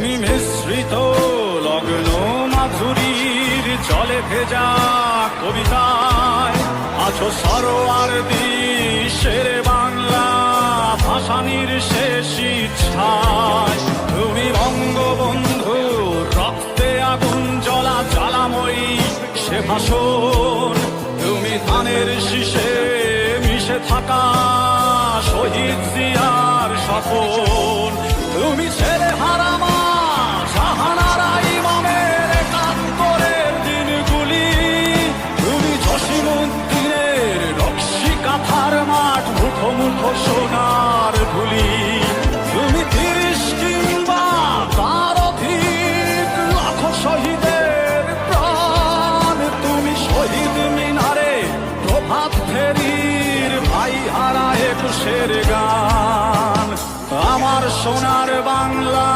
তুমি মিশ্রিত লগ্ন মাধুরীর জলে ভেজা কবিতায় আছো সরোয়ার্দী শেরে বাংলা ভাসানির শেষ ইচ্ছায়। তুমি বঙ্গবন্ধু রক্তে আগুন জ্বলা জ্বালাময়ী সে ভাষণ, তুমি ধানের শীষে মিশে থাকা শহীদ জিয়ার স্বপন, তুমি ছেলে হারামা জাহানারা ইমামের একাত্তরের দিনগুলি, তুমি জসিমউদ্দিনের নকশি কাঁথার মাঠ মুখো মুখো সোনার ধুলি, তুমি ৩০ কিংবা তার অধিক লাখো শহীদের প্রাণ, তুমি শহীদ মিনারে প্রভাত ফেরির ভাই হারা ২১-এর গান। আমার সোনার বাংলা